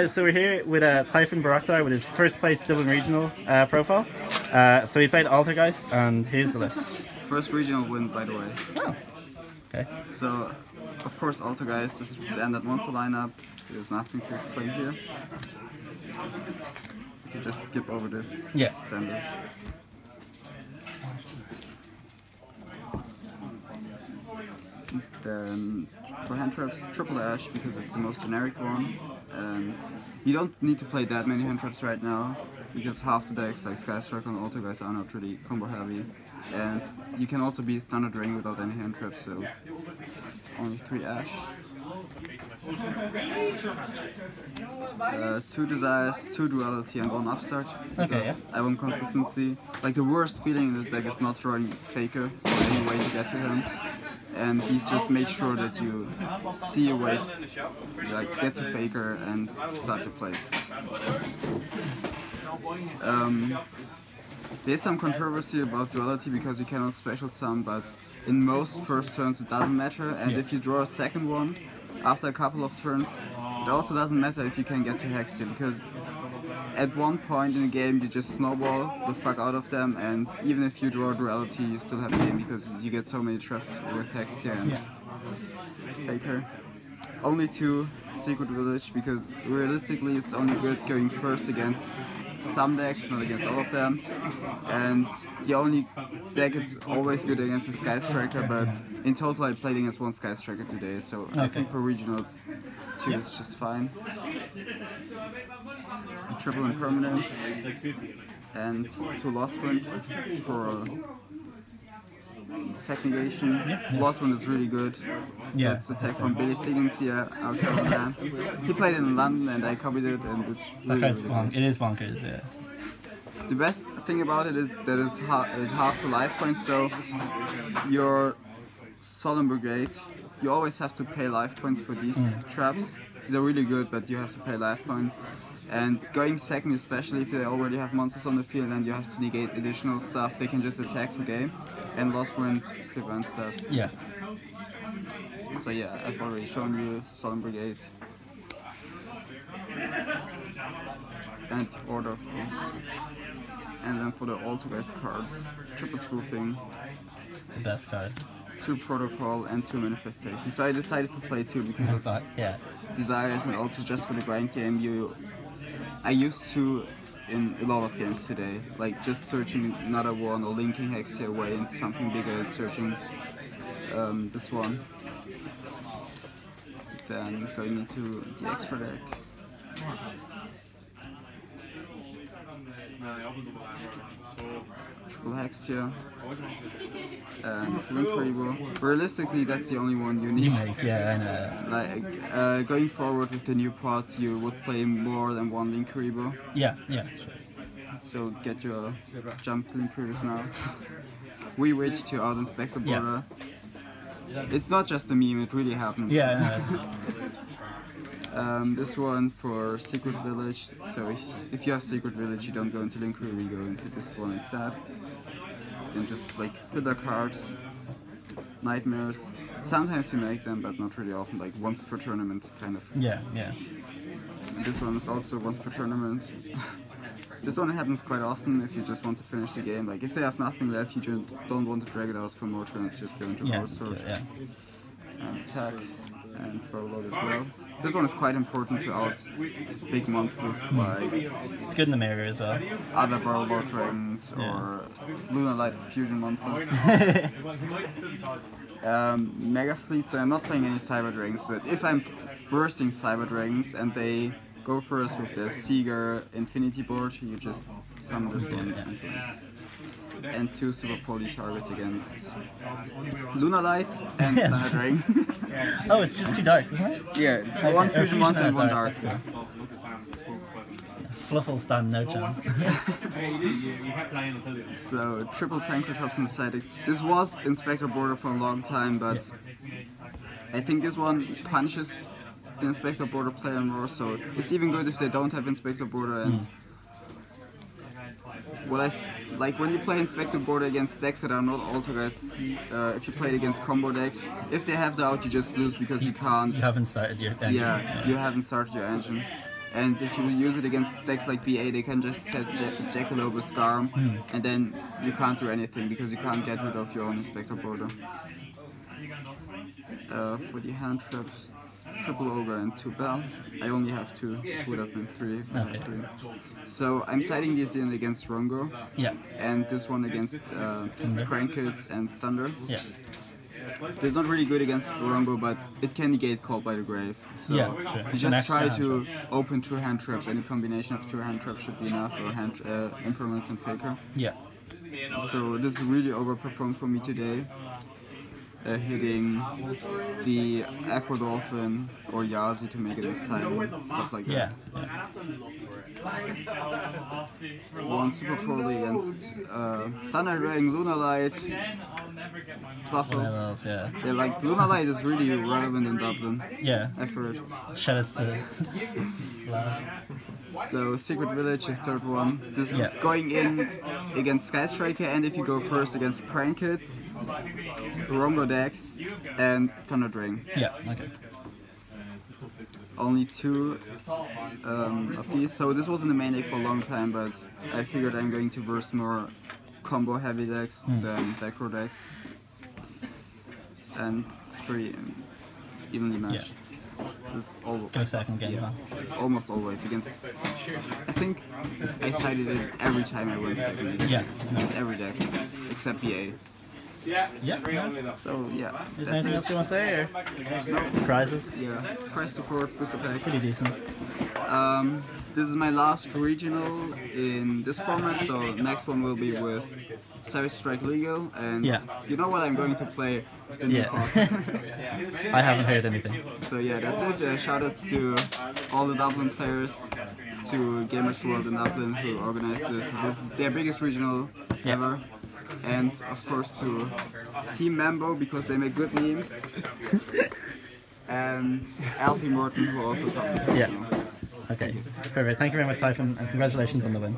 So we're here with Tayfun Bayraktar with his first place Dublin regional profile. So he played Altergeist, and here's the list. First regional win, by the way. Oh, okay. So, of course, Altergeist is the standard monster lineup. There's nothing to explain here. You can just skip over this standard. Then for hand traps, triple ash because it's the most generic one, and you don't need to play that many hand traps right now because half the decks like Skystrike and Altergeist are not really combo heavy, and you can also beat Thunder Drain without any hand traps, so only 3 ash. 2 desires, 2 duality, and 1 upstart. Okay, yeah. I want consistency. Like the worst feeling in this deck is not drawing Faker or any way to get to him. And he's just make sure that you see a way, like get to Faker and start your place. There's some controversy about duality because you cannot special summon, but in most first turns it doesn't matter, and if you draw a second one after a couple of turns, it also doesn't matter if you can get to Hexia, because at one point in the game you just snowball the fuck out of them, and even if you draw duality you still have a game because you get so many traps with Hexia and Faker. Only 2 Secret Village because realistically it's only good going first against some decks, not against all of them, and the only deck is always good against a Sky Striker, but in total I played against 1 Sky Striker today, so I think for regionals 2 is just fine. A triple impermanence and 2 Lost Wind for effect negation. Lost Wind is really good. That's the tech from Billy Siggins here out there. He played in London and I copied it, and it's really good. It is bonkers, yeah. The best thing about it is that it's half the life points, so your Solemn Brigade, you always have to pay life points for these traps. These are really good, but you have to pay life points. And going second, especially if they already have monsters on the field and you have to negate additional stuff, they can just attack for game, and Lost Wind prevents that. Yeah. So yeah, I've already shown you Solemn Brigade. And Order, of course. And then for the Altergeist cards, triple spoofing. The best card. 2 protocol and 2 manifestation. So I decided to play 2 because of desires, and also just for the grind game. I used to in a lot of games today, like just searching another one or linking Hexia away into something bigger and searching this one. Then going into the extra deck. Triple Hexia and Link. Realistically, that's the only one you need. Yeah, I know. Like going forward with the new pot, you would play more than 1 Link Rebo. Yeah, sure. So get your jump Link Rebos now. We witch to out Inspector Border. It's not just a meme, it really happens. Yeah. This one for Secret Village, so if you have Secret Village you don't go into Link Rebo, you go into this one instead. Then just like filler cards, nightmares. Sometimes you make them, but not really often, like once per tournament kind of. Yeah. This one is also once per tournament. This one happens quite often if you just want to finish the game. Like if they have nothing left, you just don't want to drag it out for more turns, just go into Power Sword. And attack and Bow Load as well. This one is quite important to out big monsters like... It's good in the mirror as well. Other Barrel Ball Dragons or Lunar Light Fusion monsters. Mega Fleet, so I'm not playing any Cyber Dragons, but if I'm bursting Cyber Dragons and they go first with the Seeger Infinity board, you just summon this one. And 2 Super Poly targets against Lunar Light and Thunder Dragon. Oh, it's just 2 darks, isn't it? Yeah, it's 1 fusion monster and 1 dark. Fluffle stand, no chance. So, triple Pancratops on the side. This was Inspector Border for a long time, but I think this one punches the Inspector Border player more, so it's even good if they don't have Inspector Border. And what like when you play Inspector Border against decks that are not Altergeist, if you play it against combo decks, if they have the out, you just lose because you can't. You haven't started your engine. Yeah, you haven't started your engine. And if you use it against decks like BA, they can just set Jackalope with Scarm, and then you can't do anything because you can't get rid of your own Inspector border. For the hand traps, Triple Ogre and 2 Bell. I only have 2, this would have been 3 if I had 3. So I'm siding these in against Rongo, and this one against Crankits and Thunder. It's not really good against Rongo, but it can negate Called by the Grave. So you just try to open 2 hand traps. Any combination of 2 hand traps should be enough, or Improvements and Faker. So this really overperformed for me today. Hitting the Aqua Dolphin or Yazi to make it this time, stuff like that. One Super Probably against Thunder Ring, Lunalight, Fluffle. Yeah, like Lunalight is really relevant in Dublin. I've heard. So Secret Village is 3rd one. This is going in against Sky Striker, and if you go first against Prank Kids, Rongo decks, and Thunder Drain. Only 2 of these. So this wasn't the main deck for a long time, but I figured I'm going to verse more combo heavy decks than back row decks. And 3 evenly matched. Go second game, almost always against. I think I sided it every time I went second against every deck except BA. So yeah. Is there anything else you want to say, or prizes? Prize support, booster packs. Pretty decent. This is my last regional in this format, so next one will be with Savage Strike Legal, and you know what I'm going to play with the new card. I haven't heard anything. So yeah, that's it. Shoutouts to all the Dublin players, to Gamers World in Dublin who organized this. This was their biggest regional ever. And of course to Team Mambo because they make good memes. And Alfie Morton who also talks this regional. Okay, perfect. Thank you very much, Tayfun, and congratulations on the win.